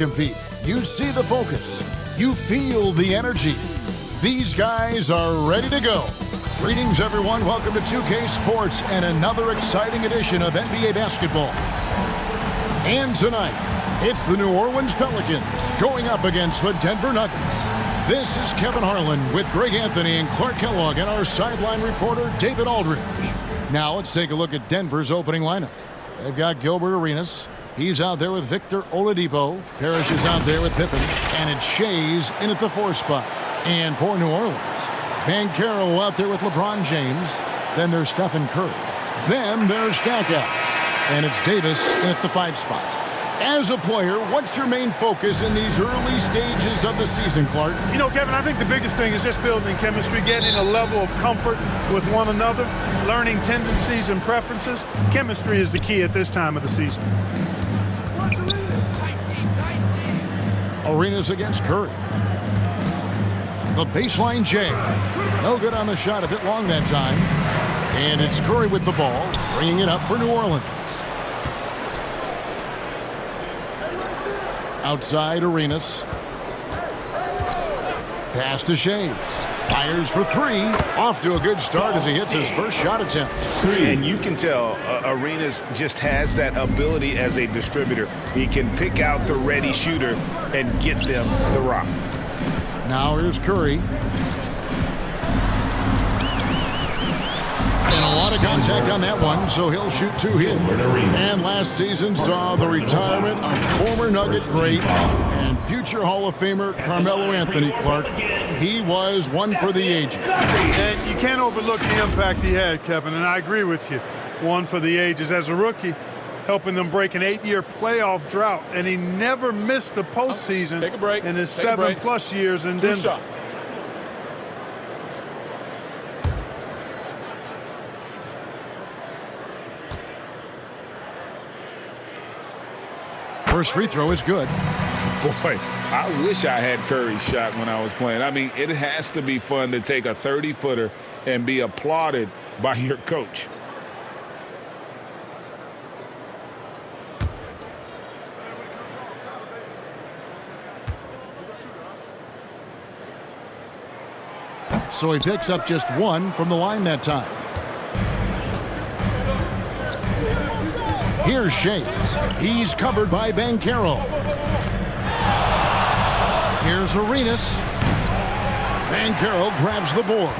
compete. You see the focus. You feel the energy. These guys are ready to go. Greetings, everyone. Welcome to 2K Sports and another exciting edition of NBA basketball. And tonight, it's the New Orleans Pelicans going up against the Denver Nuggets. This is Kevin Harlan with Greg Anthony and Clark Kellogg and our sideline reporter, David Aldridge. Now let's take a look at Denver's opening lineup. They've got Gilbert Arenas. He's out there with Victor Oladipo. Parrish is out there with Pippen. And it's Shea's in at the 4 spot. And for New Orleans, Banchero out there with LeBron James. Then there's Stephen Curry. Then there's Stackhouse. And it's Davis in at the 5 spot. As a player, what's your main focus in these early stages of the season, Clark? You know, Kevin, I think the biggest thing is just building chemistry, getting a level of comfort with one another, learning tendencies and preferences. Chemistry is the key at this time of the season. Watch Arenas. Arenas against Curry. The baseline J. No good on the shot, a bit long that time. And it's Curry with the ball, bringing it up for New Orleans. Outside Arenas. Pass to Shea. Fires for 3. Off to a good start as he hits his first shot attempt. And you can tell Arenas just has that ability as a distributor. He can pick out the ready shooter and get them the rock. Now here's Curry. And a lot of contact on that one, so he'll shoot 2 here. And last season saw the retirement of former Nugget great and future Hall of Famer Carmelo Anthony, Clark. He was one for the ages. And you can't overlook the impact he had, Kevin, and I agree with you. One for the ages. As a rookie, helping them break an 8-year playoff drought, and he never missed the postseason in his 7+ years in Denver. First free throw is good. Boy, I wish I had Curry's shot when I was playing. I mean, it has to be fun to take a 30-footer and be applauded by your coach. So he picks up just 1 from the line that time. Here's Shea's. He's covered by Banchero. Here's Arenas. Banchero grabs the board.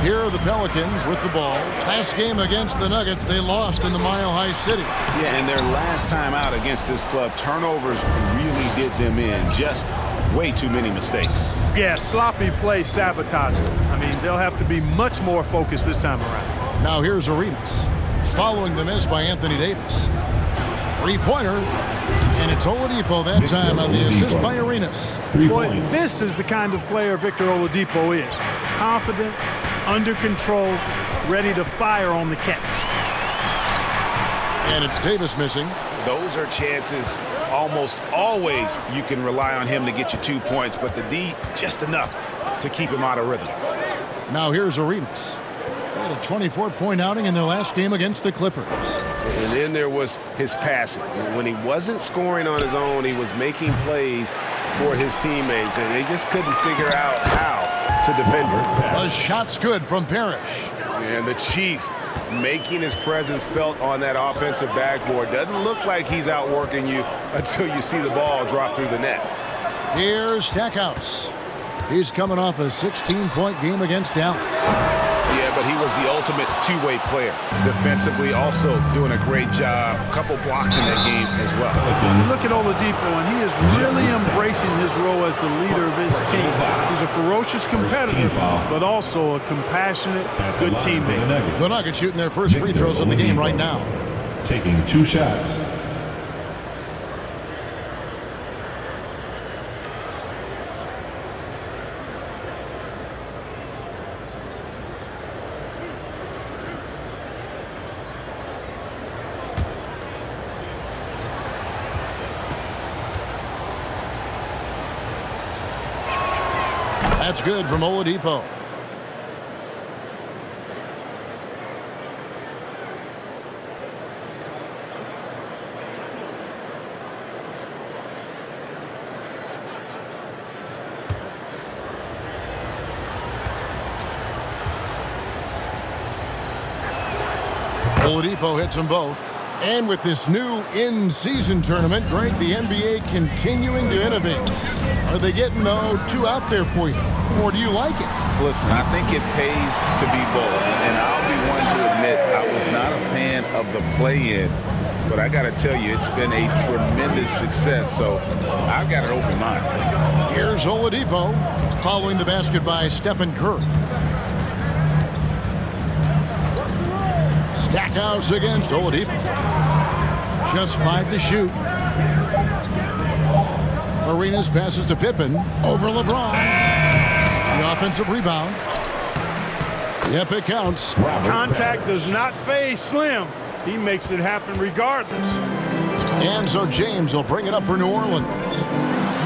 Here are the Pelicans with the ball. Last game against the Nuggets, they lost in the Mile High City. Yeah, and their last time out against this club, turnovers really did them in. Just way too many mistakes. Yeah, sloppy play sabotage. I mean, they'll have to be much more focused this time around. Now here's Arenas. Following the miss by Anthony Davis. 3-pointer. And it's Oladipo that time on the assist by Arenas. Boy, this is the kind of player Victor Oladipo is. Confident, under control, ready to fire on the catch. And it's Davis missing. Those are chances almost always you can rely on him to get you 2 points, but the D just enough to keep him out of rhythm. Now here's Arenas. They had a 24-point outing in their last game against the Clippers. And then there was his passing. When he wasn't scoring on his own, he was making plays for his teammates, and they just couldn't figure out how to defend him. The shot's good from Parrish. And the Chief making his presence felt on that offensive backboard. Doesn't look like he's outworking you until you see the ball drop through the net. Here's Stackhouse. He's coming off a 16-point game against Dallas. Yeah, but he was the ultimate two-way player. Defensively, also doing a great job. A couple blocks in that game as well. You look at Oladipo, and he is really embracing his role as the leader of his team. He's a ferocious competitor, but also a compassionate, good teammate. The Nuggets shooting their first free throws of the game right now. Taking 2 shots. That's good from Oladipo. Oladipo hits them both. And with this new in-season tournament, Greg, the NBA continuing to innovate. Are they getting, though, too out there for you? Or do you like it? Listen, I think it pays to be bold. And I'll be one to admit I was not a fan of the play-in. But I got to tell you, it's been a tremendous success. So I've got an open mind. Here's Oladipo following the basket by Stephen Curry. Stackhouse against Oladipo. Just 5 to shoot. Arenas passes to Pippen over LeBron. The offensive rebound. Yep, it counts. Contact does not phase Slim. He makes it happen regardless. And so James will bring it up for New Orleans.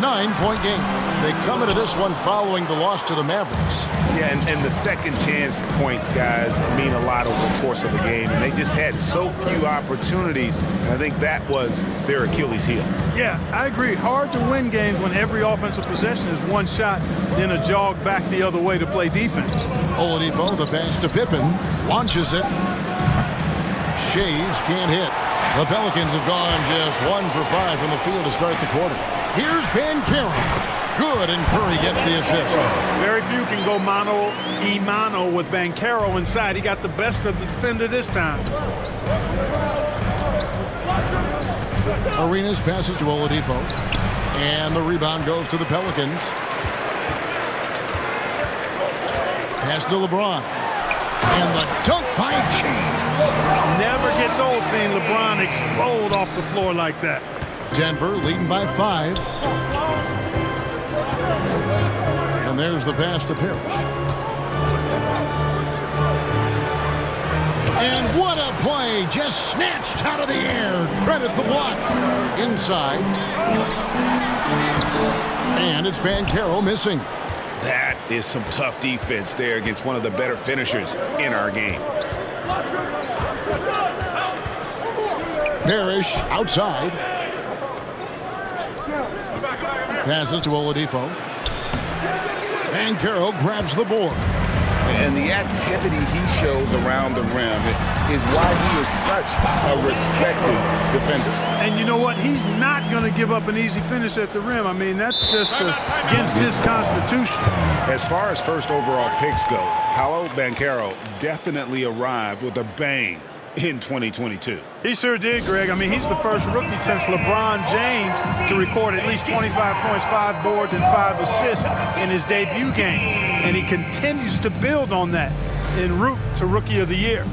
9-point game. They come into this one following the loss to the Mavericks. Yeah, and the second chance points, guys, mean a lot over the course of a game. And they just had so few opportunities. And I think that was their Achilles heel. Yeah, I agree. Hard to win games when every offensive possession is one shot, then a jog back the other way to play defense. Oladipo, the pass to Pippen, launches it. Shays can't hit. The Pelicans have gone just 1 for 5 from the field to start the quarter. Here's Banchero. Good, and Curry gets the assist. Very few can go mano-a-mano with Banchero inside. He got the best of the defender this time. Arenas passes to Oladipo. And the rebound goes to the Pelicans. Pass to LeBron. And the dunk by James. Never gets old seeing LeBron explode off the floor like that. Denver leading by 5. And there's the pass to Parrish. And what a play! Just snatched out of the air. Credit the block. Inside. And it's Banchero missing. That is some tough defense there against one of the better finishers in our game. Parrish outside. Passes to Oladipo. Banchero grabs the board. And the activity he shows around the rim is why he is such a respected defender. And you know what? He's not going to give up an easy finish at the rim. I mean, that's just against his constitution. As far as first overall picks go, Paolo Banchero definitely arrived with a bang in 2022. He sure did, Greg. I mean, he's the first rookie since LeBron James to record at least 25 points, 5 boards, and 5 assists in his debut game. And he continues to build on that en route to Rookie of the Year.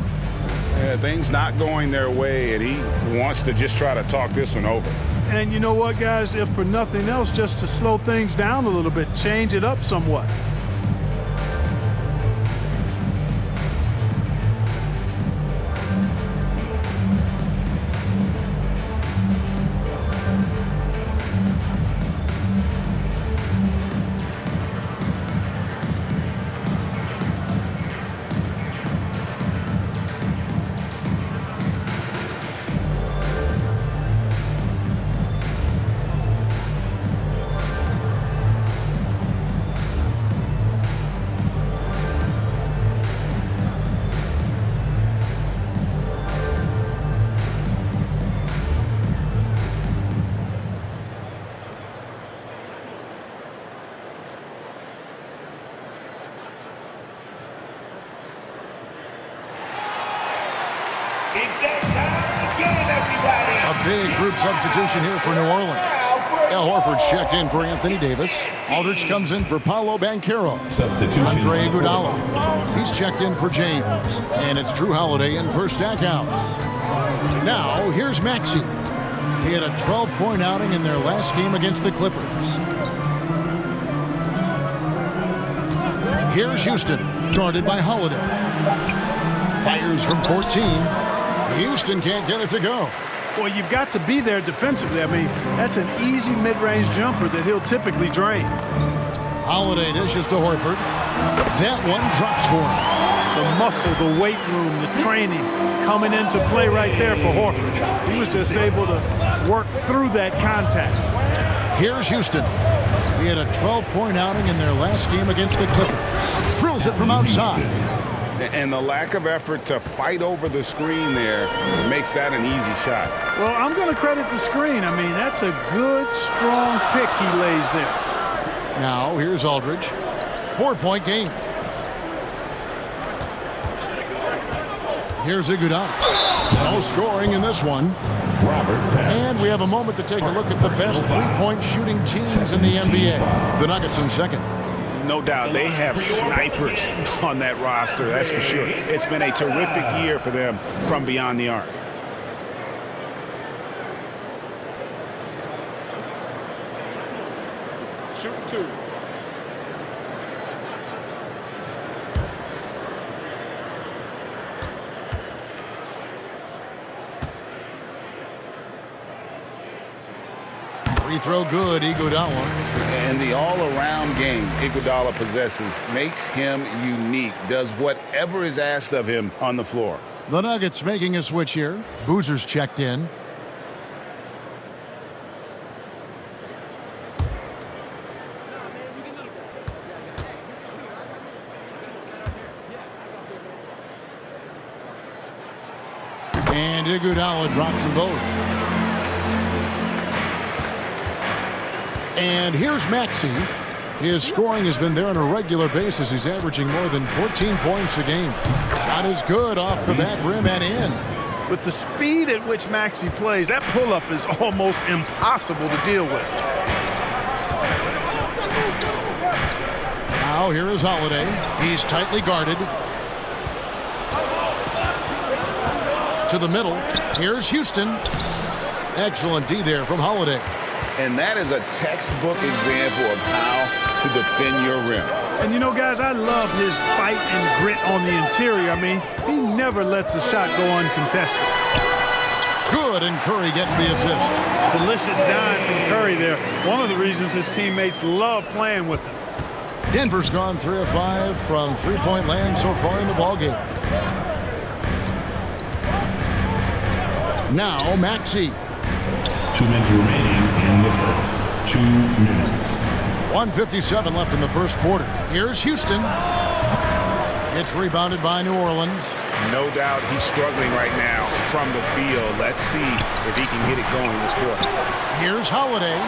Yeah, things not going their way, and he wants to just try to talk this one over. And you know what, guys? If for nothing else, just to slow things down a little bit, change it up somewhat. A big group substitution here for New Orleans. Al Horford's checked in for Anthony Davis. Aldridge comes in for Paolo Banchero. Andre Iguodala. He's checked in for James. And it's Drew Holiday in for Stackhouse. Now, here's Maxey. He had a 12-point outing in their last game against the Clippers. Here's Houston, guarded by Holiday. Fires from 14. Houston can't get it to go. Well, you've got to be there defensively. I mean, that's an easy mid-range jumper that he'll typically drain. Holiday dishes to Horford. That one drops for him. The muscle, the weight room, the training coming into play right there for Horford. He was just able to work through that contact. Here's Houston. He had a 12-point outing in their last game against the Clippers. Drills it from outside. And the lack of effort to fight over the screen there makes that an easy shot. Well, I'm going to credit the screen. I mean, that's a good, strong pick he lays there. Now, here's Aldridge. 4-point game. Here's Iguodala. No scoring in this one. And we have a moment to take a look at the best three-point shooting teams in the NBA. The Nuggets in second. No doubt they have snipers on that roster, that's for sure. It's been a terrific year for them from beyond the arc. Shoot two. Free throw good, Iguodala. And the all-around game Iguodala possesses makes him unique, does whatever is asked of him on the floor. The Nuggets making a switch here. Boozer's checked in. And Iguodala drops them both. And here's Maxey. His scoring has been there on a regular basis. He's averaging more than 14 points a game. Shot is good off the back rim and in. With the speed at which Maxey plays, that pull-up is almost impossible to deal with. Now here is Holiday. He's tightly guarded. To the middle. Here's Houston. Excellent D there from Holiday. And that is a textbook example of how to defend your rim. And you know, guys, I love his fight and grit on the interior. I mean, he never lets a shot go uncontested. Good, and Curry gets the assist. Delicious dime from Curry there. One of the reasons his teammates love playing with him. Denver's gone 3 of 5 from three-point land so far in the ballgame. Now, Maxey. 2 minutes remaining in the first. 2 minutes. 1:57 left in the first quarter. Here's Houston. It's rebounded by New Orleans. No doubt he's struggling right now from the field. Let's see if he can get it going this quarter. Here's Holiday.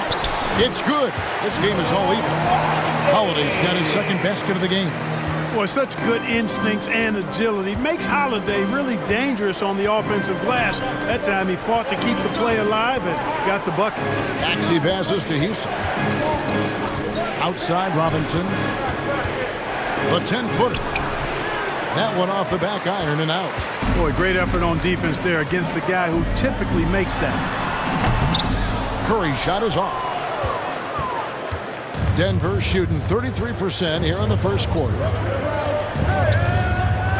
It's good. This game is all even. Holiday's got his second basket of the game. Boy, such good instincts and agility. Makes Holiday really dangerous on the offensive glass. That time he fought to keep the play alive and got the bucket. Maxey passes to Houston. Outside Robinson. The 10-footer. That one off the back iron and out. Boy, great effort on defense there against a guy who typically makes that. Curry's shot is off. Denver shooting 33% here in the first quarter.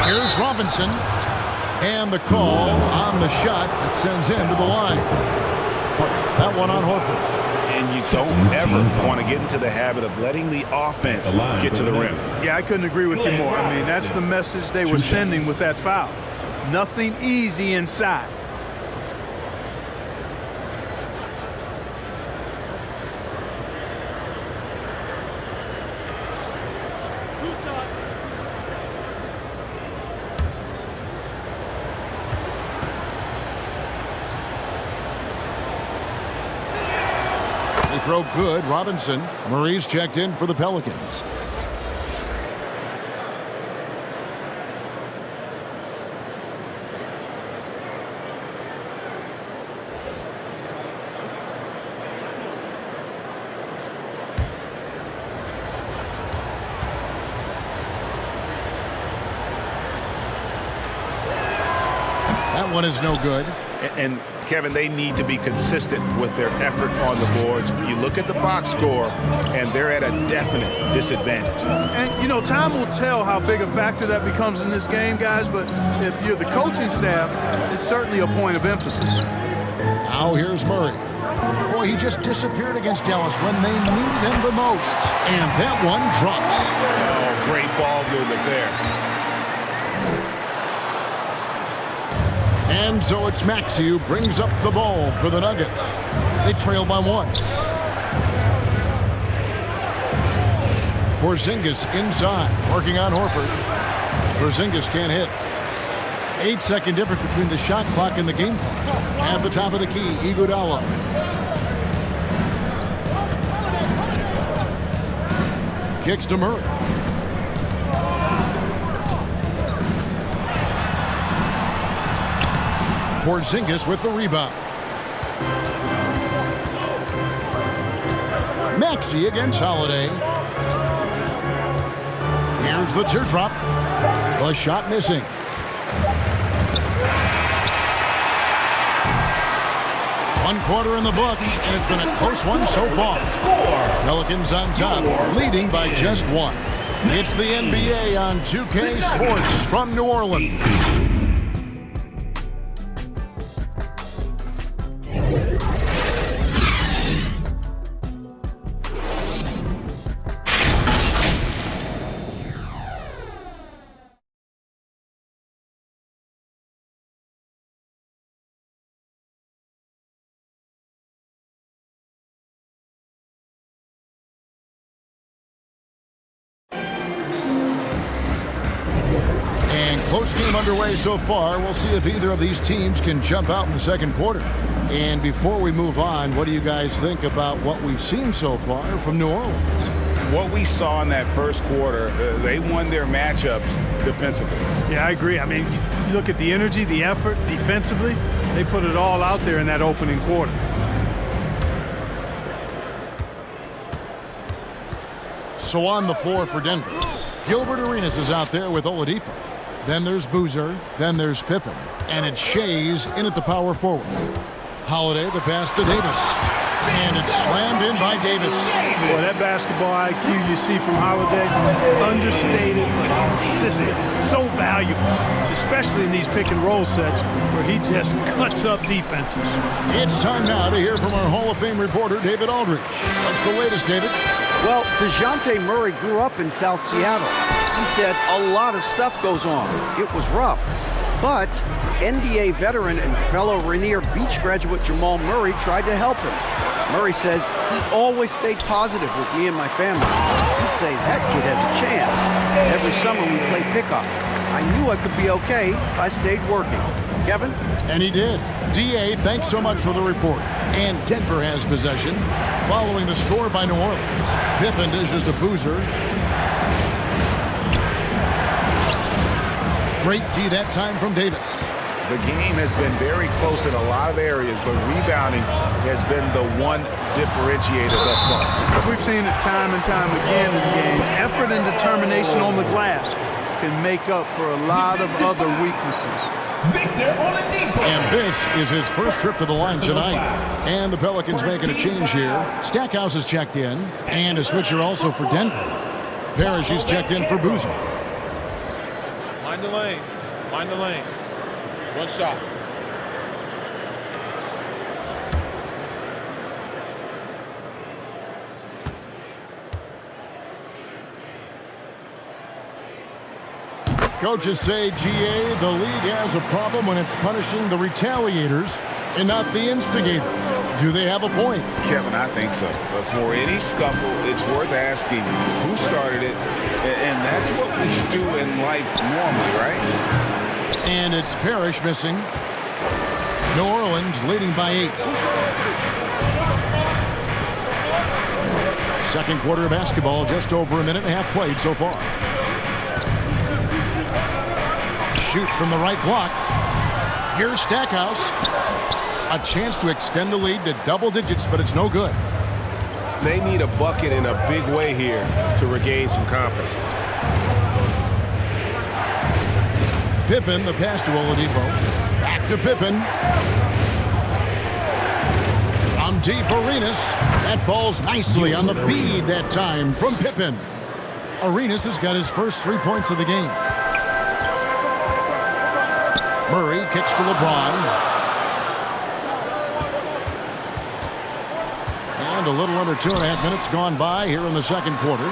Here's Robinson. And the call on the shot that sends him to the line. That one on Horford. And you don't ever want to get into the habit of letting the offense get to the rim. Yeah, I couldn't agree with you more. I mean, that's the message they were sending with that foul. Nothing easy inside. They throw good. Robinson. Murray's checked in for the Pelicans. That one is no good. And Kevin, they need to be consistent with their effort on the boards. You look at the box score, and they're at a definite disadvantage. And, you know, time will tell how big a factor that becomes in this game, guys, but if you're the coaching staff, it's certainly a point of emphasis. Now here's Murray. Boy, he just disappeared against Dallas when they needed him the most. And that one drops. Oh, great ball movement there. And so it's Maxey who brings up the ball for the Nuggets. They trail by 1. Porzingis inside, working on Horford. Porzingis can't hit. 8-second difference between the shot clock and the game clock. At the top of the key, Iguodala. Kicks to Murray. Porzingis with the rebound. Maxey against Holiday. Here's the teardrop. The shot missing. One quarter in the books, and it's been a close one so far. Pelicans on top, leading by just one. It's the NBA on 2K Sports from New Orleans. Close game underway so far. We'll see if either of these teams can jump out in the second quarter. And before we move on, what do you guys think about what we've seen so far from New Orleans? What we saw in that first quarter, they won their matchups defensively. Yeah, I agree. I mean, you look at the energy, the effort defensively, they put it all out there in that opening quarter. So on the floor for Denver, Gilbert Arenas is out there with Oladipo. Then there's Boozer, then there's Pippen, and it's Shays in at the power forward. Holiday, the pass to Davis, and it's slammed in by Davis. Boy, that basketball IQ you see from Holiday, understated but consistent, so valuable, especially in these pick and roll sets where he just cuts up defenses. It's time now to hear from our Hall of Fame reporter, David Aldridge. What's the latest, David? Well, DeJounte Murray grew up in South Seattle. He said a lot of stuff goes on. It was rough. But NBA veteran and fellow Rainier Beach graduate Jamal Murray tried to help him. Murray says he always stayed positive with me and my family. He'd say, that kid has a chance. Every summer we played pickup. I knew I could be okay if I stayed working. Kevin? And he did. D.A., thanks so much for the report. And Denver has possession, following the score by New Orleans. Pippen dishes to Boozer. Great D that time from Davis. The game has been very close in a lot of areas, but rebounding has been the one differentiator thus far. We've seen it time and time again in games. Effort and determination on the glass can make up for a lot of other weaknesses. And this is his first trip to the line tonight. And the Pelicans making a change here. Stackhouse is checked in, and a switcher also for Denver. Parrish is checked in for Boozer. Mind the lanes. Mind the lanes. One shot. Coaches say, GA, the league has a problem when it's punishing the retaliators and not the instigators. Do they have a point? Kevin, I think so. But for any scuffle, it's worth asking who started it, and that's what we do in life normally, right? And it's Parrish missing. New Orleans leading by 8. Second quarter of basketball, just over a minute and a half played so far. Shoots from the right block. Here's Stackhouse. A chance to extend the lead to double digits, but it's no good. They need a bucket in a big way here to regain some confidence. Pippen, the pass to Oladipo. Back to Pippen. From deep, Arenas. That falls nicely on the feed that time from Pippen. Arenas has got his first 3 points of the game. Murray kicks to LeBron. And a little under 2.5 minutes gone by here in the second quarter.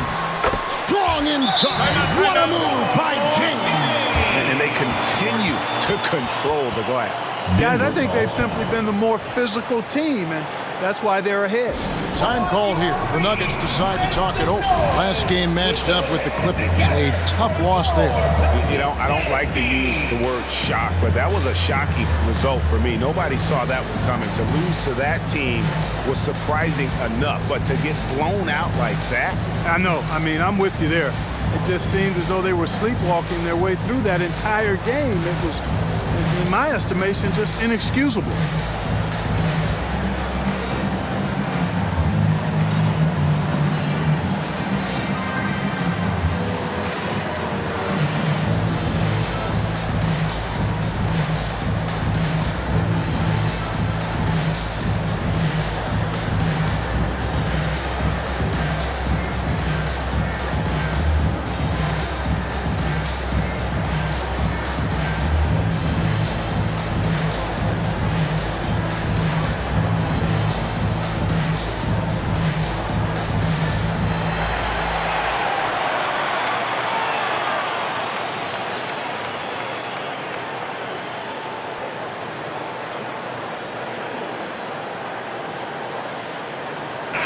Strong inside. What a move by James. And they continue to control the glass. Guys, I think they've simply been the more physical team, and That's why they're ahead. Time called here. The Nuggets decide to talk it over. Last game matched up with the Clippers. A tough loss there. You know, I don't like to use the word shock, but that was a shocking result for me. Nobody saw that one coming. To lose to that team was surprising enough, but to get blown out like that? I know. I mean, I'm with you there. It just seemed as though they were sleepwalking their way through that entire game. It was, in my estimation, just inexcusable.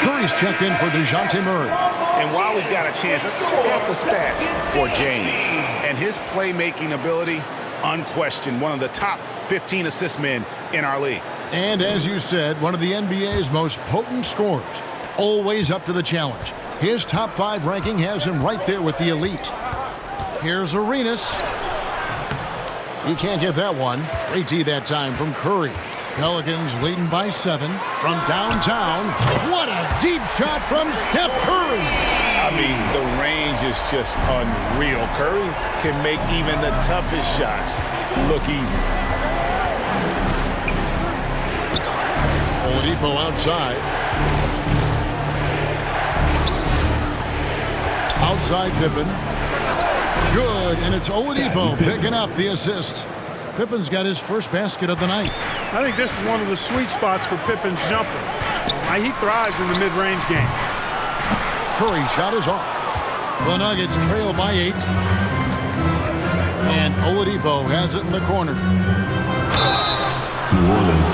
Curry's checked in for DeJounte Murray. And while we've got a chance, let's check out the stats for James. And his playmaking ability, unquestioned, one of the top 15 assist men in our league. And as you said, one of the NBA's most potent scorers. Always up to the challenge. His top 5 ranking has him right there with the elite. Here's Arenas. He can't get that one. Great D that time from Curry. Pelicans leading by 7 from downtown. What a deep shot from Steph Curry. I mean, the range is just unreal. Curry can make even the toughest shots look easy. Oladipo outside. Outside Pippen. Good, and it's Oladipo picking up the assist. Pippen's got his first basket of the night. I think this is one of the sweet spots for Pippen's jumper. He thrives in the mid-range game. Curry's shot is off. The Nuggets trail by 8. And Oladipo has it in the corner. New Orleans.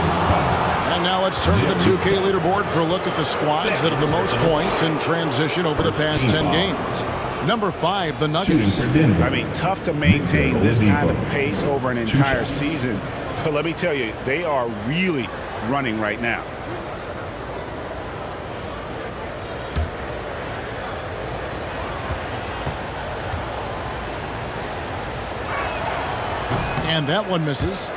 And now let's turn to the 2K leaderboard for a look at the squads that have the most points in transition over the past 10 games. Number 5, the Nuggets. I mean, tough to maintain this kind of pace over an entire season. But let me tell you, they are really running right now. And that one misses.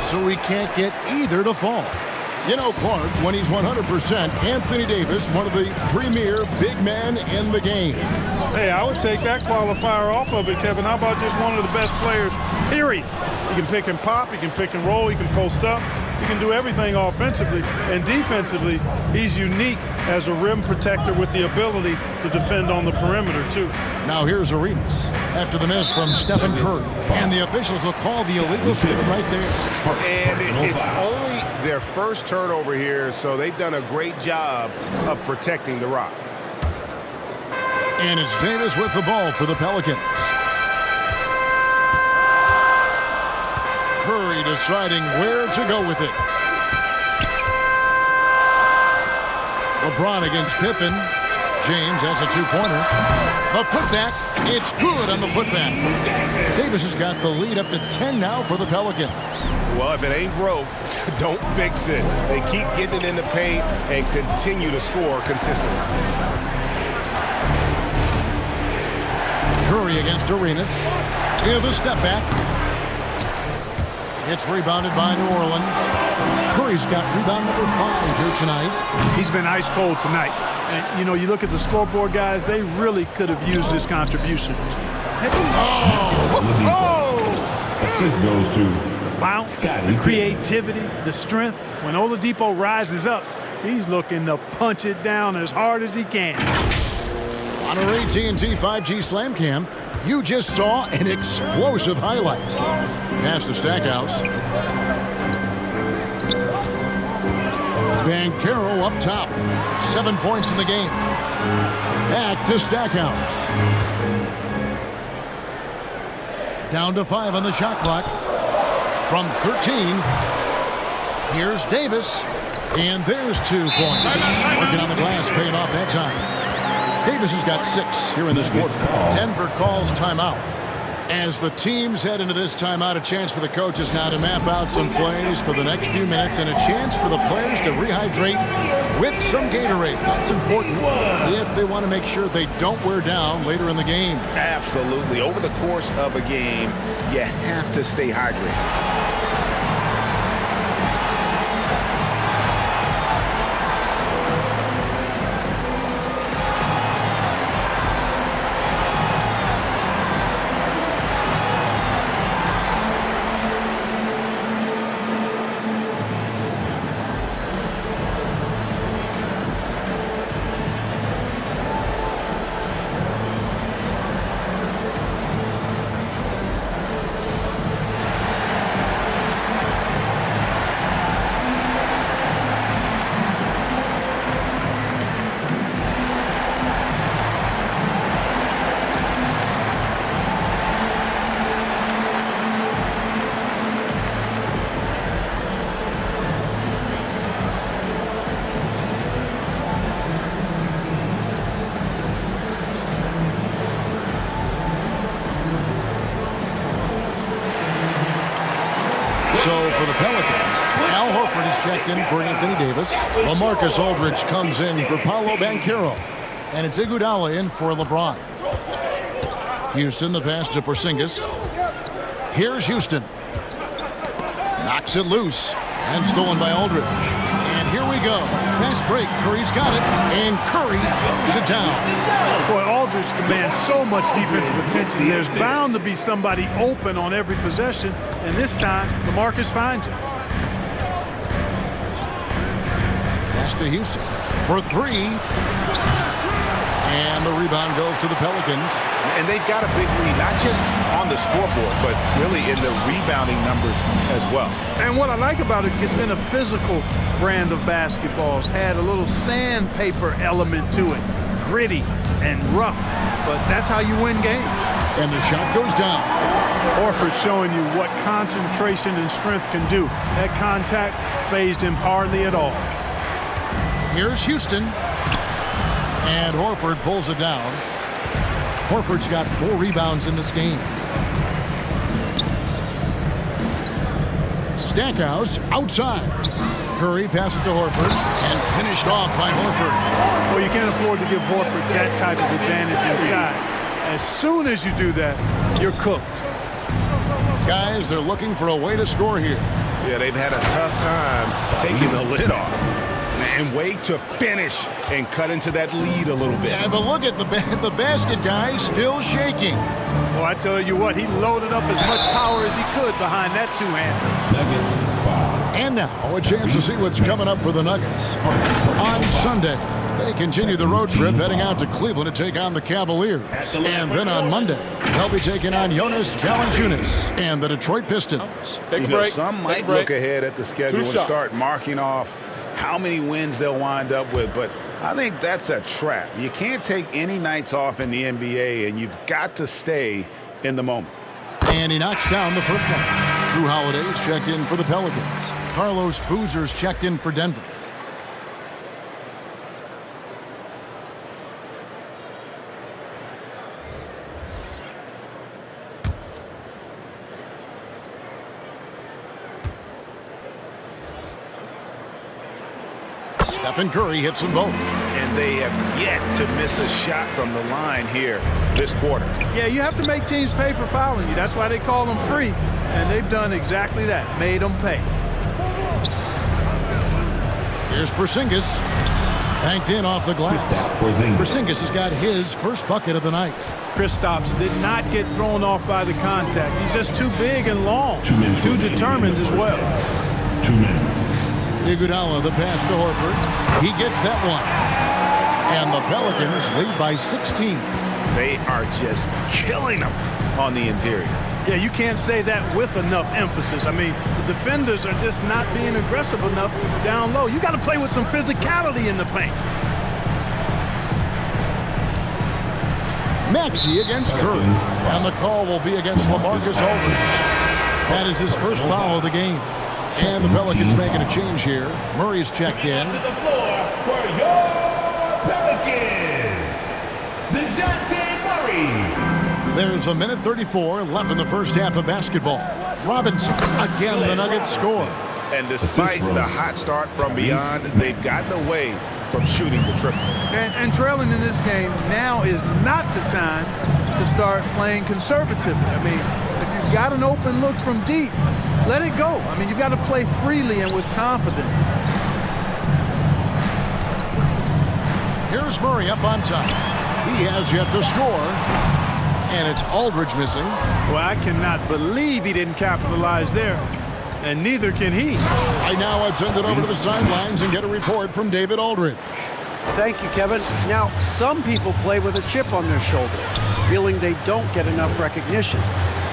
So he can't get either to fall. You know, Clark, when he's 100%, Anthony Davis, one of the premier big men in the game. Hey, I would take that qualifier off of it, Kevin. How about just one of the best players, period? He can pick and pop, he can pick and roll, he can post up, he can do everything offensively. And defensively, he's unique as a rim protector with the ability to defend on the perimeter, too. Now here's Arenas after the miss from Stephen Curry. And the officials will call the illegal shooting right there. And it's only their first turnover here, so they've done a great job of protecting the rock. And it's Davis with the ball for the Pelicans. Curry deciding where to go with it. LeBron against Pippen. James, that's a 2-pointer. The putback, it's good on the putback. Davis has got the lead up to 10 now for the Pelicans. Well, if it ain't broke, don't fix it. They keep getting it in the paint and continue to score consistently. Curry against Arenas. Here's the step back. It's rebounded by New Orleans. Curry's got rebound number 5 here tonight. He's been ice cold tonight. And, you know, you look at the scoreboard, guys, they really could have used his contribution. Assist goes to The bounce, the creativity, the strength. When Oladipo rises up, he's looking to punch it down as hard as he can. On our AT&T 5G Slam Cam, You just saw an explosive highlight. Pass to Stackhouse. Banchero up top. 7 points in the game. Back to Stackhouse. Down to 5 on the shot clock. From 13. Here's Davis. And there's 2 points. Working on the glass, paying off that time. Davis has got 6 here in this quarter. Denver calls timeout. As the teams head into this timeout, a chance for the coaches now to map out some plays for the next few minutes and a chance for the players to rehydrate with some Gatorade. That's important if they want to make sure they don't wear down later in the game. Absolutely. Over the course of a game, you have to stay hydrated. So for the Pelicans, Al Horford is checked in for Anthony Davis. LaMarcus Aldridge comes in for Paolo Banchero. And it's Iguodala in for LeBron. Houston, the pass to Porzingis. Here's Houston. Knocks it loose. And stolen by Aldridge. And here we go. Fast break. Curry's got it. And Curry throws it down. Boy, Aldridge commands so much defensive attention. There's bound to be somebody open on every possession. And this time, LaMarcus finds him. Pass to Houston for 3. And the rebound goes to the Pelicans. And they've got a big lead, not just on the scoreboard, but really in the rebounding numbers as well. And what I like about it, it's been a physical brand of basketball. It's had a little sandpaper element to it. Gritty and rough, but that's how you win games. And the shot goes down. Horford showing you what concentration and strength can do. That contact phased him hardly at all. Here's Houston. And Horford pulls it down. Horford's got 4 rebounds in this game. Stackhouse outside. Curry passes to Horford and finished off by Horford. Well, you can't afford to give Horford that type of advantage inside. As soon as you do that, you're cooked. Guys, they're looking for a way to score here. Yeah, they've had a tough time taking the lid off. And wait to finish and cut into that lead a little bit. Yeah, but look at the basket guy still shaking. Well, I tell you what, he loaded up as much power as he could behind that two-hander. And now a chance to see what's coming up for the Nuggets. On Sunday, they continue the road trip heading out to Cleveland to take on the Cavaliers. And then on Monday, they'll be taking on Jonas Valanciunas and the Detroit Pistons. Take a break. Some might look ahead at the schedule and start marking off how many wins they'll wind up with, but I think that's a trap. You can't take any nights off in the NBA, and you've got to stay in the moment. And he knocks down the first one. Drew Holiday's checked in for the Pelicans. Carlos Boozer's checked in for Denver. Stephen Curry hits them both. And they have yet to miss a shot from the line here this quarter. Yeah, you have to make teams pay for fouling you. That's why they call them free. And they've done exactly that, made them pay. Here's Porzingis. Banked in off the glass. Porzingis has got his first bucket of the night. Kristaps did not get thrown off by the contact. He's just too big and long, too determined as well. 2 minutes. Iguodala, the pass to Horford. He gets that one. And the Pelicans lead by 16. They are just killing them on the interior. Yeah, you can't say that with enough emphasis. I mean, the defenders are just not being aggressive enough down low. You got to play with some physicality in the paint. Maxey against Curry. And the call will be against LaMarcus Aldridge. That is his first foul of the game. And the Pelicans making a change here. Murray's checked in. To the floor for your Pelicans, DeJounte Murray. There's a minute 34 left in the first half of basketball. Robinson, again the Nuggets score. And despite the hot start from beyond, they've gotten away from shooting the triple. And trailing in this game now is not the time to start playing conservatively. I mean, if you've got an open look from deep, let it go. I mean, you've got to play freely and with confidence. Here's Murray up on top. He has yet to score. And it's Aldridge missing. Well, I cannot believe he didn't capitalize there. And neither can he. Right now, I'd send it over to the sidelines and get a report from David Aldridge. Thank you, Kevin. Now, some people play with a chip on their shoulder, feeling they don't get enough recognition.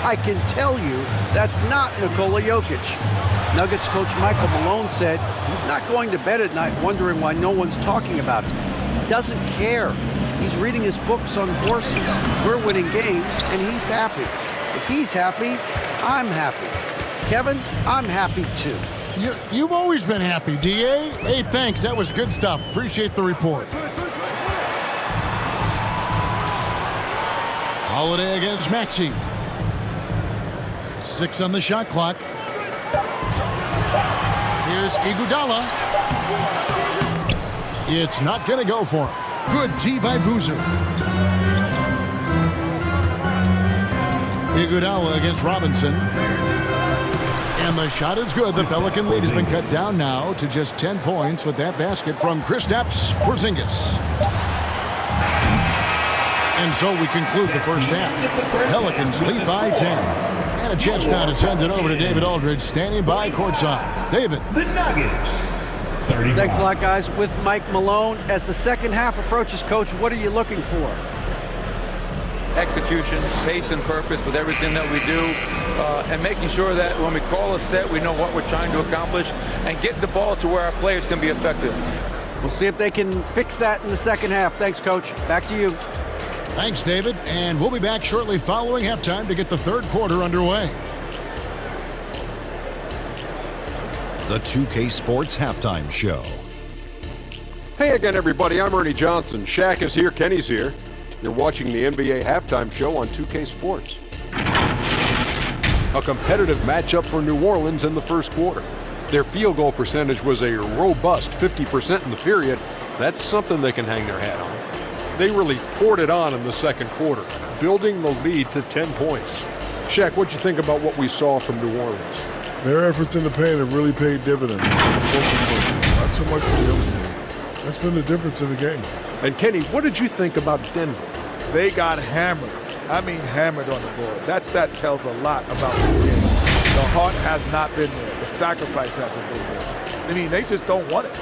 I can tell you that's not Nikola Jokic. Nuggets coach Michael Malone said he's not going to bed at night wondering why no one's talking about him. He doesn't care. He's reading his books on horses. We're winning games, and he's happy. If he's happy, I'm happy. Kevin, I'm happy too. You've always been happy, D.A. Hey, thanks. That was good stuff. Appreciate the report. Holiday against Maxey. 6 on the shot clock. Here's Iguodala. It's not going to go for him. Good D by Boozer. Iguodala against Robinson. And the shot is good. The Pelican lead has been cut down now to just 10 points with that basket from Kristaps Porzingis. And so we conclude the first half. Pelicans lead by 10. And a chance now to send it over to David Aldridge, standing by courtside. David. The Nuggets. 35. Thanks a lot, guys. With Mike Malone, as the second half approaches, Coach, what are you looking for? Execution, pace and purpose with everything that we do, and making sure that when we call a set, we know what we're trying to accomplish and get the ball to where our players can be effective. We'll see if they can fix that in the second half. Thanks, Coach. Back to you. Thanks, David. And we'll be back shortly following halftime to get the third quarter underway. The 2K Sports Halftime Show. Hey again, everybody. I'm Ernie Johnson. Shaq is here. Kenny's here. You're watching the NBA Halftime Show on 2K Sports. A competitive matchup for New Orleans in the first quarter. Their field goal percentage was a robust 50% in the period. That's something they can hang their hat on. They really poured it on in the second quarter, building the lead to 10 points. Shaq, what'd you think about what we saw from New Orleans? Their efforts in the paint have really paid dividends. Not so much for the other team. That's been the difference in the game. And Kenny, what did you think about Denver? They got hammered. I mean hammered on the board. That tells a lot about this game. The heart has not been there. The sacrifice hasn't been there. I mean, they just don't want it.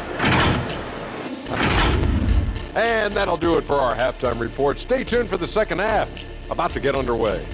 And that'll do it for our halftime report. Stay tuned for the second half. About to get underway.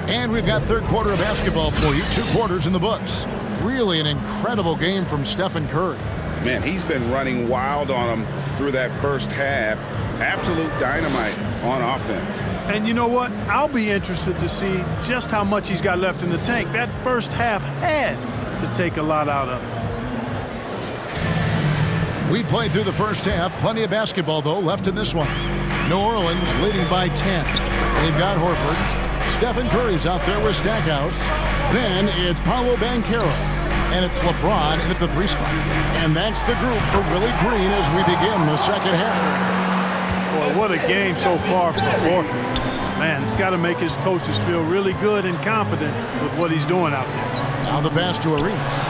And we've got third quarter of basketball for you. 2 quarters in the books. Really an incredible game from Stephen Curry. Man, he's been running wild on them through that first half. Absolute dynamite on offense. And you know what? I'll be interested to see just how much he's got left in the tank. That first half had to take a lot out of it. We played through the first half. Plenty of basketball, though, left in this one. New Orleans leading by 10. They've got Horford. Stephen Curry's out there with Stackhouse. Then it's Paolo Banchero. And it's LeBron in at the 3 spot. And that's the group for Willie Green as we begin the second half. Boy, what a game so far for Horford. Man, it's got to make his coaches feel really good and confident with what he's doing out there. Now the pass to Arenas.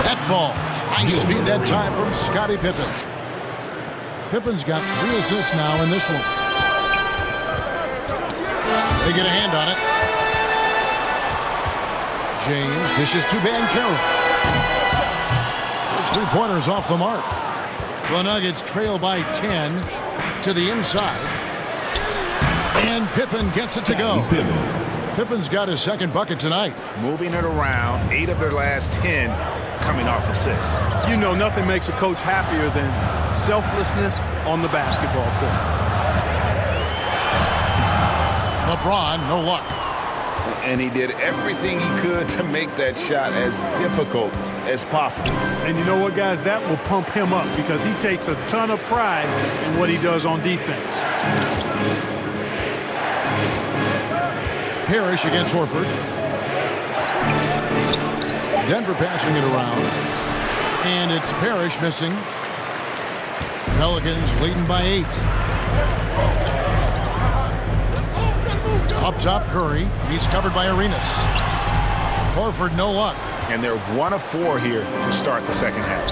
That falls. Nice feed that time from Scottie Pippen. Pippen's got 3 assists now in this one. They get a hand on it. James dishes to Banchero. His three-pointers off the mark. The Nuggets trail by 10 to the inside. And Pippen gets it to go. Pippen's got his second bucket tonight. Moving it around, 8 of their last 10 coming off assists. You know nothing makes a coach happier than selflessness on the basketball court. LeBron, no luck. And he did everything he could to make that shot as difficult as possible. And you know what, guys? That will pump him up because he takes a ton of pride in what he does on defense. Parrish against Horford. Denver passing it around. And it's Parrish missing. Pelicans leading by 8. Up top, Curry. He's covered by Arenas. Horford, no luck. And they're 1 of 4 here to start the second half.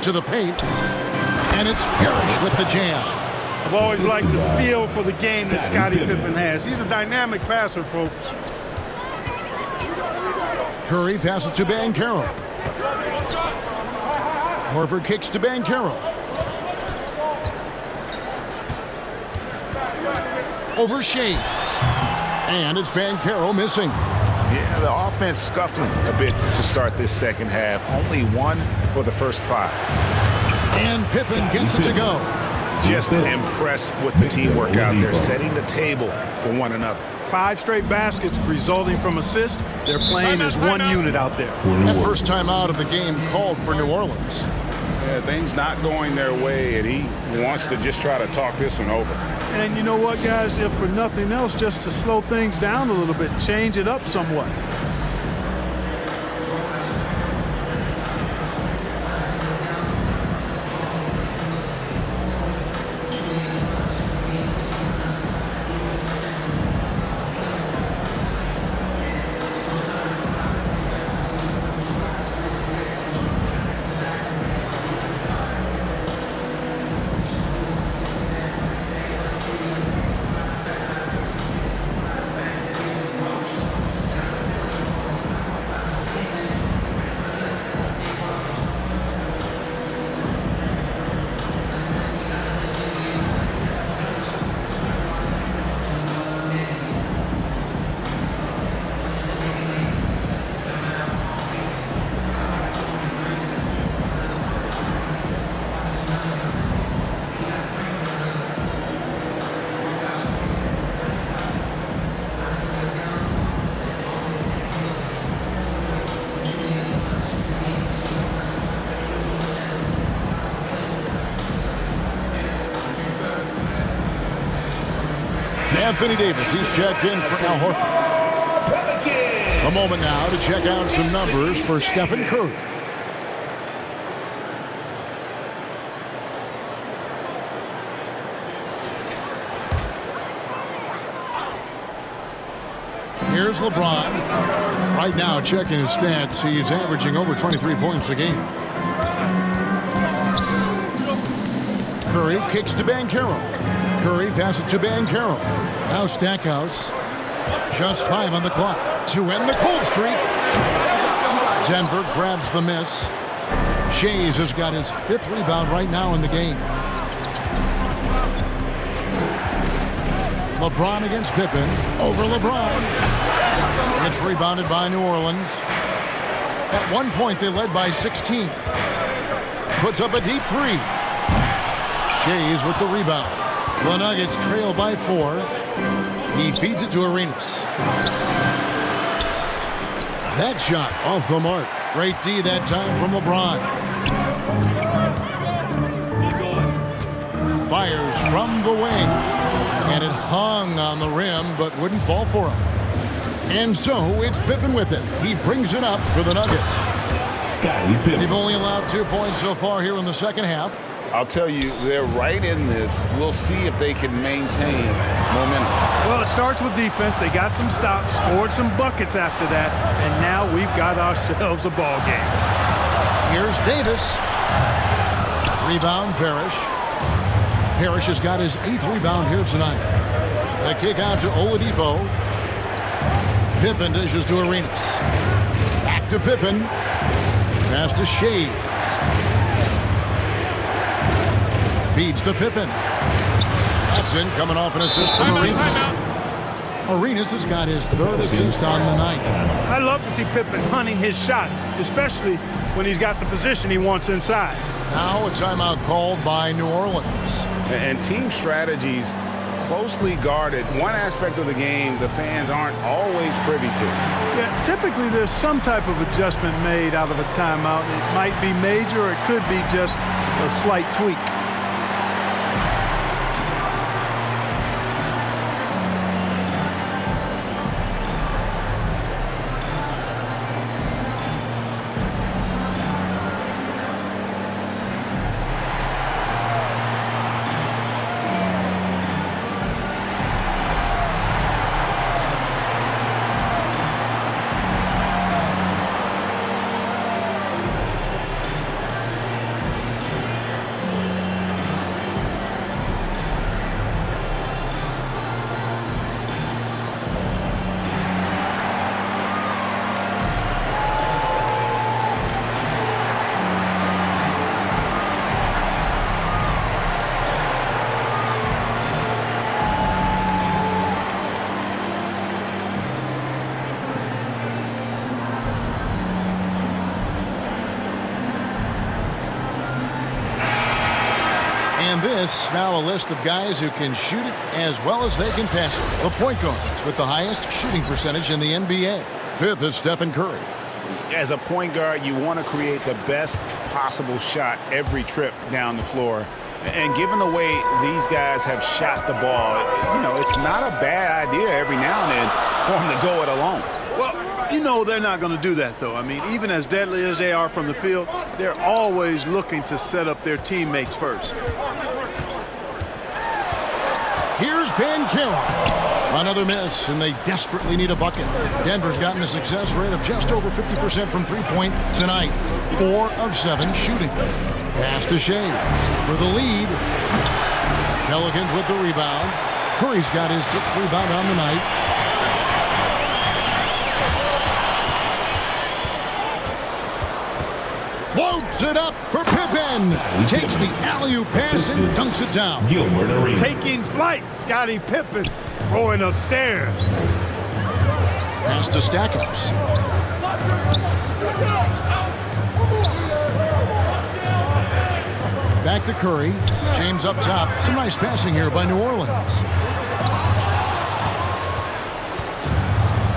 To the paint. And it's Parrish with the jam. I've always liked the feel for the game that Scottie Pippen has. He's a dynamic passer, folks. Curry passes to Banchero. Horford kicks to Banchero. Over Shades. And it's Banchero missing. Yeah, the offense scuffling a bit to start this second half. Only 1 for the first 5. And Pippen gets it to go. Just impressed with the teamwork out there, setting the table for one another. 5 straight baskets resulting from assists. They're playing as one unit out there. That first time out of the game called for New Orleans. Yeah, things not going their way, and he wants to just try to talk this one over. And you know what, guys? If for nothing else, just to slow things down a little bit, change it up somewhat. Anthony Davis, he's checked in for Al Horford. A moment now to check out some numbers for Stephen Curry. Here's LeBron. Right now, checking his stats, he's averaging over 23 points a game. Curry kicks to Banchero. Curry passes to Banchero. Now Stackhouse. Just 5 on the clock to end the cold streak. Denver grabs the miss. Shays has got his 5th rebound right now in the game. LeBron against Pippen. Over LeBron. It's rebounded by New Orleans. At one point, they led by 16. Puts up a deep 3. Shays with the rebound. The Nuggets trail by 4. He feeds it to Arenas. That shot off the mark. Great D that time from LeBron. Fires from the wing. And it hung on the rim, but wouldn't fall for him. And so it's Pippen with it. He brings it up for the Nuggets. They've only allowed 2 points so far here in the second half. I'll tell you, they're right in this. We'll see if they can maintain momentum. Well, it starts with defense. They got some stops, scored some buckets after that, and now we've got ourselves a ball game. Here's Davis. Rebound, Parrish. Parrish has got his 8th rebound here tonight. The kick out to Oladipo. Pippen dishes to Arenas. Back to Pippen. Pass to Shea. Feeds to Pippen. That's in, coming off an assist from Arenas. Arenas has got his third assist on the night. I love to see Pippen hunting his shot, especially when he's got the position he wants inside. Now a timeout called by New Orleans. And team strategies closely guarded. One aspect of the game the fans aren't always privy to. Yeah, typically there's some type of adjustment made out of a timeout. It might be major or it could be just a slight tweak. And this, now a list of guys who can shoot it as well as they can pass it. The point guards with the highest shooting percentage in the NBA. Fifth is Stephen Curry. As a point guard, you want to create the best possible shot every trip down the floor. And given the way these guys have shot the ball, it's not a bad idea every now and then for them to go it alone. Well, they're not going to do that, though. I mean, even as deadly as they are from the field, they're always looking to set up their teammates first. Here's Banchero. Another miss, and they desperately need a bucket. Denver's gotten a success rate of just over 50% from three-point tonight. 4 of 7 shooting. Pass to Shea for the lead. Pelicans with the rebound. Curry's got his 6th rebound on the night. Floats it up for Pippen. Takes the alley-oop pass and dunks it down. Taking flight, Scottie Pippen going upstairs. Pass to Stackhouse. Back to Curry. James up top. Some nice passing here by New Orleans.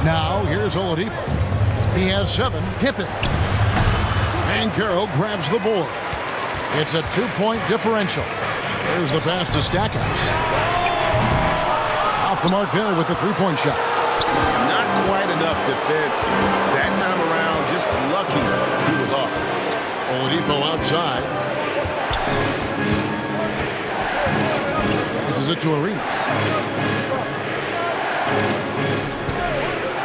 Now here's Oladipo. He has 7. Pippen. Banchero grabs the board. It's a 2-point differential. There's the pass to Stackhouse. Off the mark there with the 3-point shot. Not quite enough defense. That time around, just lucky he was off. Oladipo outside. Passes it to Arenas.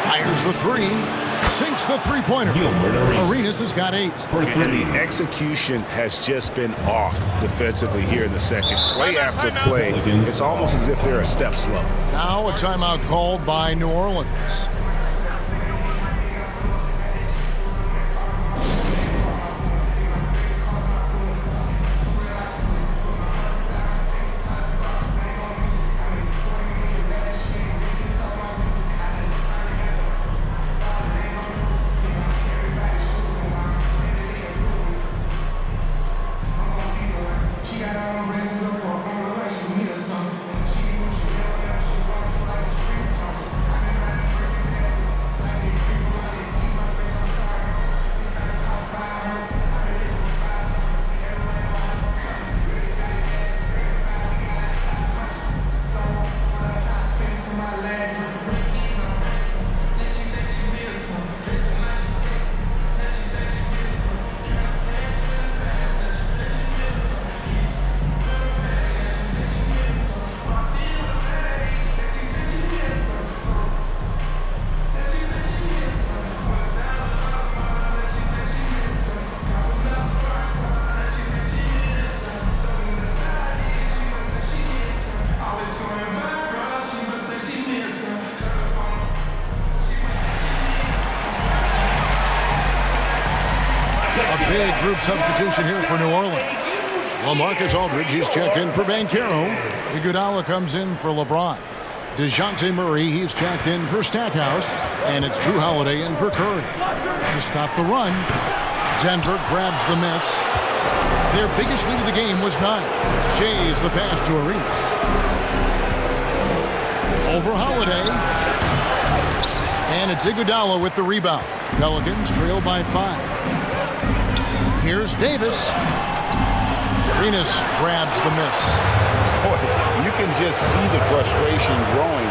Fires the 3. Sinks the 3-pointer. Arenas has got 8. And the execution has just been off defensively here in the second. Play after play, it's almost as if they're a step slow. Now a timeout called by New Orleans. group substitution here for New Orleans. LaMarcus Aldridge, he's checked in for Banchero. Iguodala comes in for LeBron. DeJounte Murray, he's checked in for Stackhouse. And it's Drew Holiday in for Curry. To stop the run, Denver grabs the miss. Their biggest lead of the game was 9. Shays the pass to Arenas. Over Holiday. And it's Iguodala with the rebound. Pelicans trail by 5. Here's Davis. Arenas grabs the miss. Boy, you can just see the frustration growing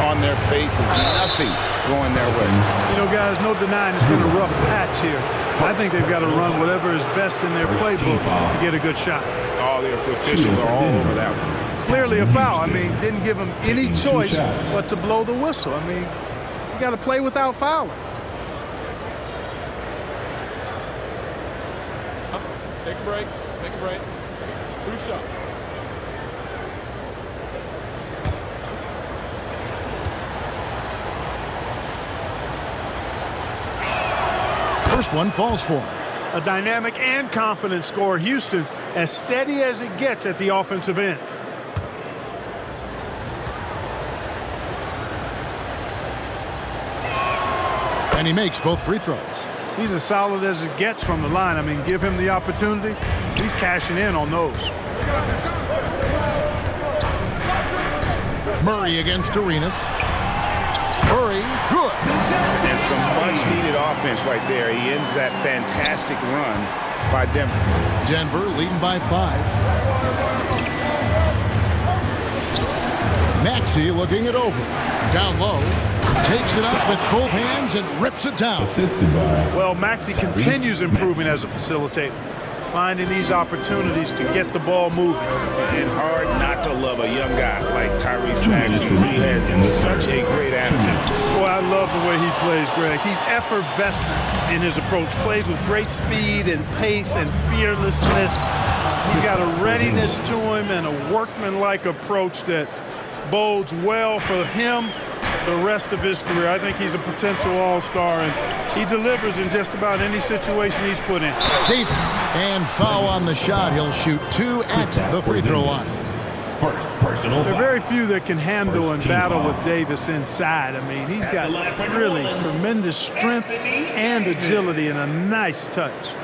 on their faces. Nothing going their way. You know, guys, no denying it's been a rough patch here. I think they've got to run whatever is best in their playbook to get a good shot. All the officials are all over that one. Clearly a foul. I mean, didn't give them any choice but to blow the whistle. I mean, you got to play without fouling. Take a break. Take a break. 2 shots. First one falls for him. A dynamic and confident scorer. Houston as steady as it gets at the offensive end. And he makes both free throws. He's as solid as it gets from the line. I mean, give him the opportunity. He's cashing in on those. Murray against Arenas. Murray, good. And some much-needed offense right there. He ends that fantastic run by Denver. Denver leading by 5. Maxey looking it over. Down low. Takes it up with both hands and rips it down. Well, Maxey continues improving as a facilitator, finding these opportunities to get the ball moving. And hard not to love a young guy like Tyrese Maxey, who has such a great attitude. Boy, I love the way he plays, Greg. He's effervescent in his approach. Plays with great speed and pace and fearlessness. He's got a readiness to him and a workmanlike approach that bodes well for him the rest of his career. I think he's a potential all-star, and he delivers in just about any situation he's put in. Davis, and foul on the shot. He'll shoot 2 at the free throw line. There are very few that can handle and battle with Davis inside. I mean, he's got really tremendous strength and agility and a nice touch.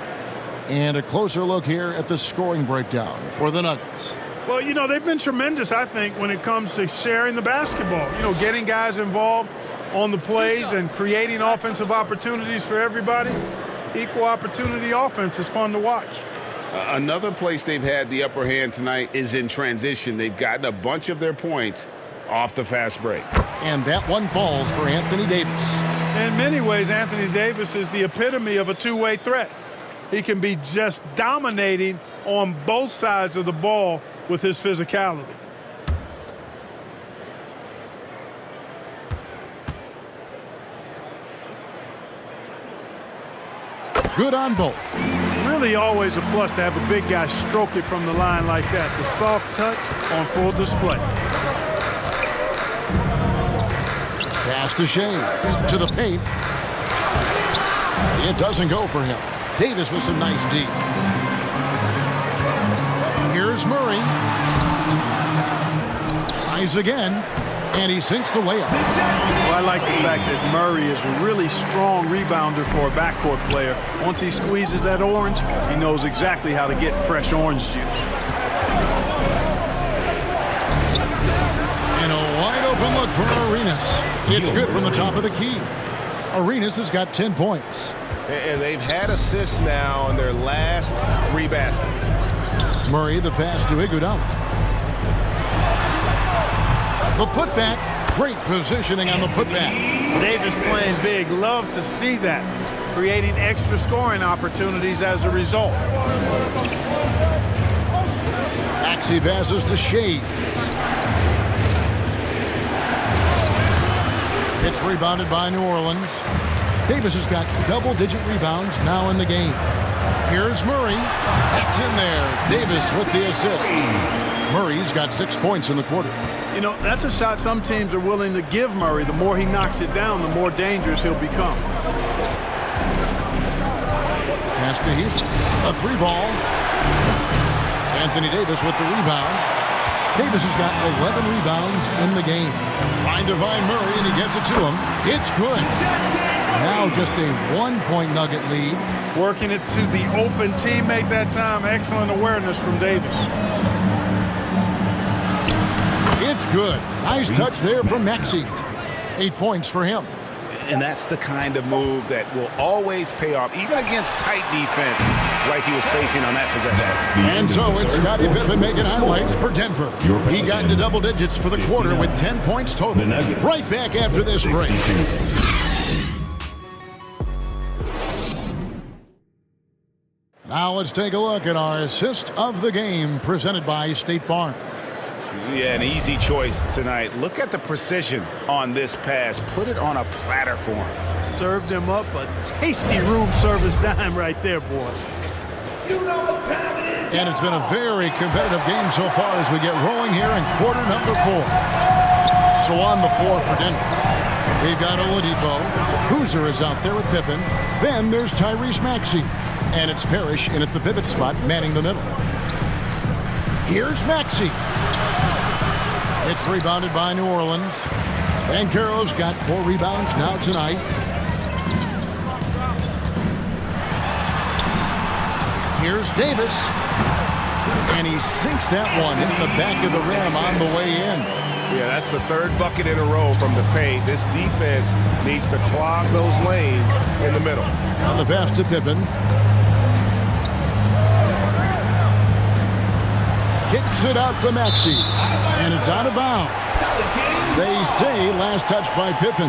And a closer look here at the scoring breakdown for the Nuggets. Well, you know, they've been tremendous, I think, when it comes to sharing the basketball. You know, getting guys involved on the plays and creating offensive opportunities for everybody. Equal opportunity offense is fun to watch. Another place they've had the upper hand tonight is in transition. They've gotten a bunch of their points off the fast break. And that one falls for Anthony Davis. In many ways, Anthony Davis is the epitome of a two-way threat. He can be just dominating on both sides of the ball with his physicality. Good on both. Really always a plus to have a big guy stroke it from the line like that. The soft touch on full display. Pass to Shays. To the paint. It doesn't go for him. Davis with some nice D. Here's Murray. Tries again. And he sinks the layup. Well, I like the fact that Murray is a really strong rebounder for a backcourt player. Once he squeezes that orange, he knows exactly how to get fresh orange juice. And a wide open look for Arenas. It's good from the top of the key. Arenas has got 10 points. And they've had assists now in their last 3 baskets. Murray the pass to Iguodala. The putback. Great positioning on the putback. Davis playing big. Love to see that. Creating extra scoring opportunities as a result. Maxey passes to Shays. It's rebounded by New Orleans. Davis has got double-digit rebounds now in the game. Here's Murray. That's in there. Davis with the assist. Murray's got 6 points in the quarter. You know, that's a shot some teams are willing to give Murray. The more he knocks it down, the more dangerous he'll become. Pass to Houston. A 3-ball. Anthony Davis with the rebound. Davis has got 11 rebounds in the game. Trying to find Murray, and he gets it to him. It's good. Now just a 1-point Nugget lead. Working it to the open teammate that time. Excellent awareness from Davis. It's good. Nice touch there from Maxey. 8 points for him. And that's the kind of move that will always pay off, even against tight defense like he was facing on that possession. And so it's Scottie Pippen making highlights for Denver. He got into double digits for the quarter with 10 points total. Right back after this break. Now let's take a look at our assist of the game presented by State Farm. Yeah, an easy choice tonight. Look at the precision on this pass. Put it on a platter for him. Served him up a tasty room service dime right there, boy. You know what time it is. And it's been a very competitive game so far as we get rolling here in quarter number 4. So on the floor for Denver, they've got Oladipo. Boozer is out there with Pippen. Then there's Tyrese Maxey. And it's Parrish in at the pivot spot, manning the middle. Here's Maxey. It's rebounded by New Orleans. Banchero's got 4 rebounds now tonight. Here's Davis. And he sinks that one in the back of the rim on the way in. Yeah, that's the 3rd bucket in a row from the paint. This defense needs to clog those lanes in the middle. On the pass to Pippen. Kicks it out to Maxey. And it's out of bounds. They say last touch by Pippen.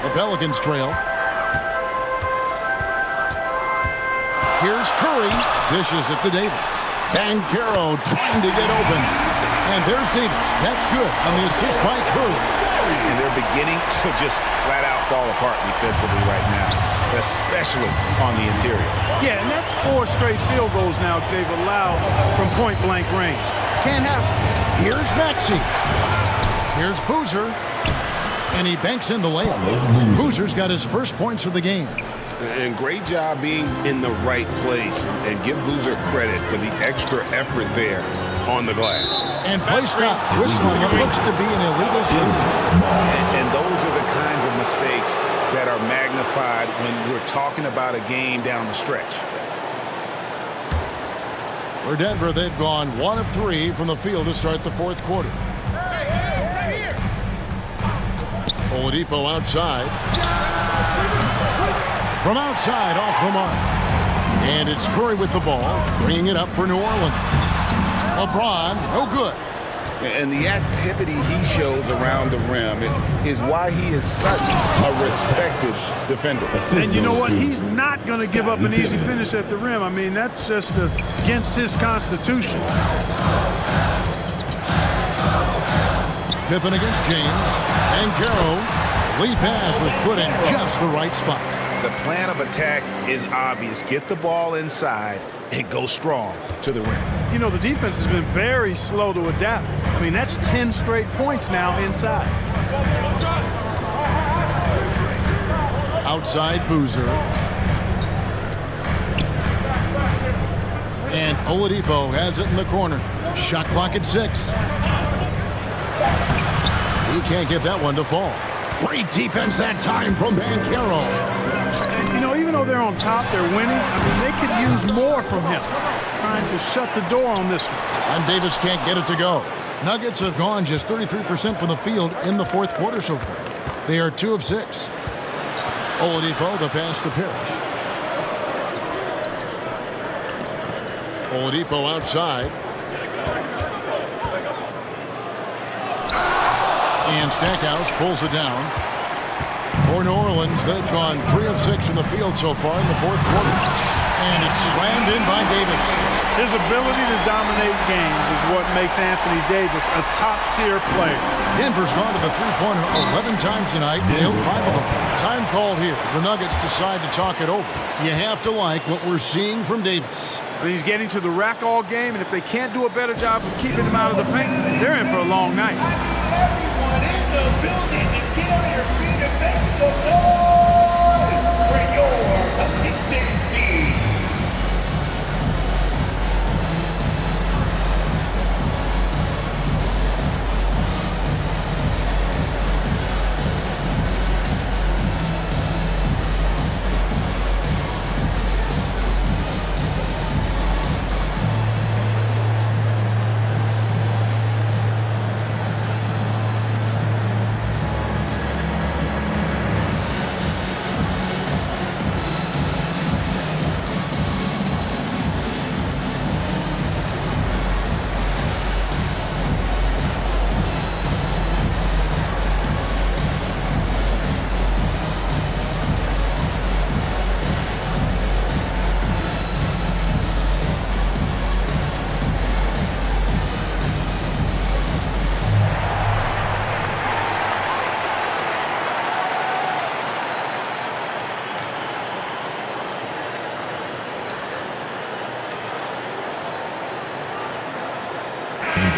The Pelicans trail. Here's Curry. Dishes it to Davis. Banchero trying to get open. And there's Davis. That's good on the assist by Curry. And they're beginning to just flat out fall apart defensively right now, especially on the interior. Yeah, and that's 4 straight field goals now they've allowed from point-blank range. Can't happen. Here's Maxey. Here's Boozer. And he banks in the layup. Boozer's got his first points of the game. And great job being in the right place. And give Boozer credit for the extra effort there on the glass. And play stops. Whistling. It looks to be an illegal steal. And those are the kinds of mistakes that are magnified when we're talking about a game down the stretch. For Denver, they've gone 1 of 3 from the field to start the 4th quarter. Oladipo outside. From outside, off the mark. And it's Curry with the ball, bringing it up for New Orleans. LeBron, no good. And the activity he shows around the rim is why he is such a respected defender. And you know what? He's not going to give up an easy finish at the rim. I mean, that's just against his constitution. Pippen against James. Banchero. Lead pass was put in just the right spot. The plan of attack is obvious. Get the ball inside and go strong to the rim. You know, the defense has been very slow to adapt. I mean, that's 10 straight points now inside. Outside Boozer. And Oladipo has it in the corner. Shot clock at 6. He can't get that one to fall. Great defense that time from Banchero. You know, even though they're on top, they're winning. I mean, they could use more from him. Trying to shut the door on this one. And Davis can't get it to go. Nuggets have gone just 33% from the field in the 4th quarter so far. They are 2 of 6. Oladipo, the pass to Parrish. Oladipo outside. And Stackhouse pulls it down. For New Orleans, they've gone 3 of 6 from the field so far in the 4th quarter. And it's slammed in by Davis. His ability to dominate games is what makes Anthony Davis a top-tier player. Denver's gone to the three-pointer 11 times tonight, nailed 5 of them. Time called here. The Nuggets decide to talk it over. You have to like what we're seeing from Davis. But he's getting to the rack all game, and if they can't do a better job of keeping him out of the paint, they're in for a long night. the building and get on your feet and make some noise for your consistency.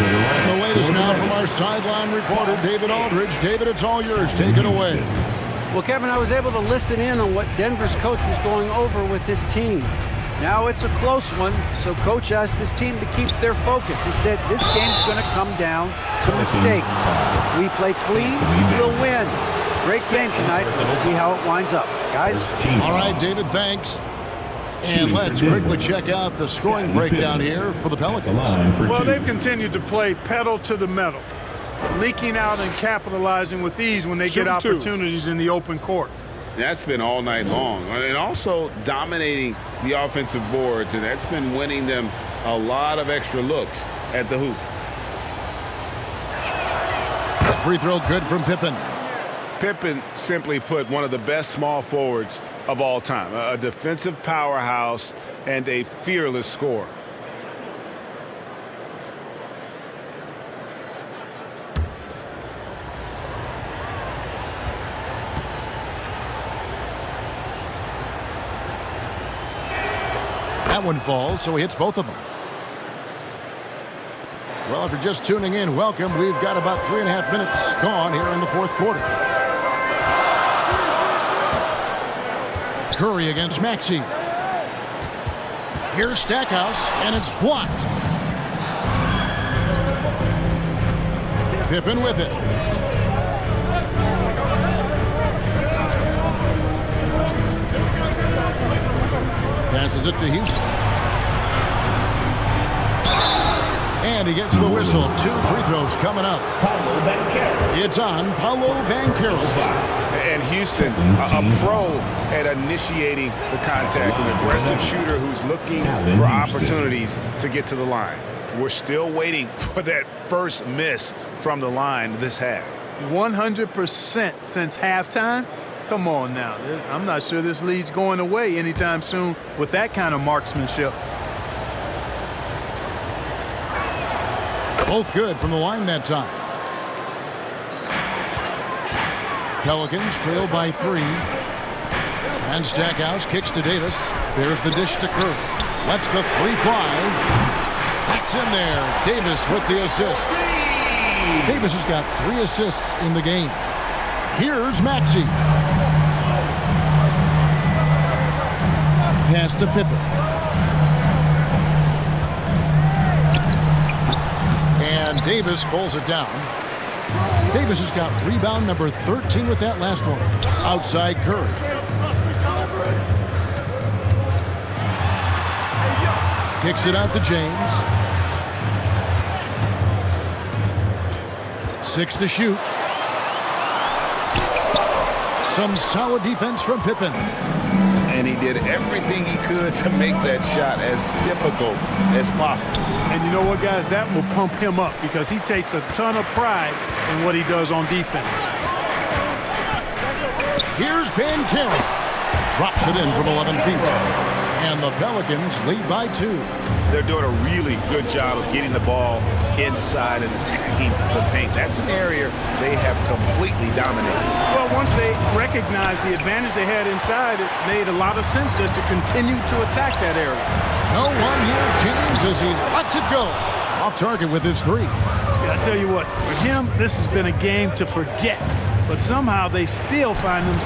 The latest now from our sideline reporter, David Aldridge. David, it's all yours. Take it away. Well, Kevin, I was able to listen in on what Denver's coach was going over with this team. Now it's a close one, so coach asked his team to keep their focus. He said this game's going to come down to mistakes. If we play clean, we'll win. Great game tonight. Let's see how it winds up. Guys? All right, David, thanks. And let's quickly check out the scoring breakdown here for the Pelicans. Well, they've continued to play pedal to the metal, leaking out and capitalizing with ease when they get opportunities in the open court. That's been all night long. And also dominating the offensive boards, and that's been winning them a lot of extra looks at the hoop. Free throw good from Pippen. Pippen, simply put, one of the best small forwards of all time. A defensive powerhouse and a fearless scorer. That one falls, so he hits both of them. Well, if you're just tuning in, welcome. We've got about 3.5 minutes gone here in the fourth quarter. Curry against Maxey. Here's Stackhouse, and it's blocked. Pippen with it. Passes it to Houston. And he gets the whistle. 2 free throws coming up. It's on Paolo Banchero. And Houston, a pro at initiating the contact, an aggressive shooter who's looking for opportunities to get to the line. We're still waiting for that first miss from the line this half. 100% since halftime? Come on now. I'm not sure this lead's going away anytime soon with that kind of marksmanship. Both good from the line that time. Pelicans trail by 3. And Stackhouse kicks to Davis. There's the dish to Curry. Lets the 3 fly. That's in there. Davis with the assist. Davis has got 3 assists in the game. Here's Maxey. Pass to Pippen. And Davis pulls it down. Davis has got rebound number 13 with that last one. Outside Curry. Kicks it out to James. 6 to shoot. Some solid defense from Pippen. And he did everything he could to make that shot as difficult as possible. And you know what, guys? That will pump him up because he takes a ton of pride in what he does on defense. Here's Banchero. Drops it in from 11 feet. And the Pelicans lead by 2. They're doing a really good job of getting the ball inside and attacking the paint. That's an area they have completely dominated. Well, once they recognized the advantage they had inside, it made a lot of sense just to continue to attack that area. No one here. James as he lets it go. Off target with his 3. I tell you what, for him, this has been a game to forget. But somehow they still find themselves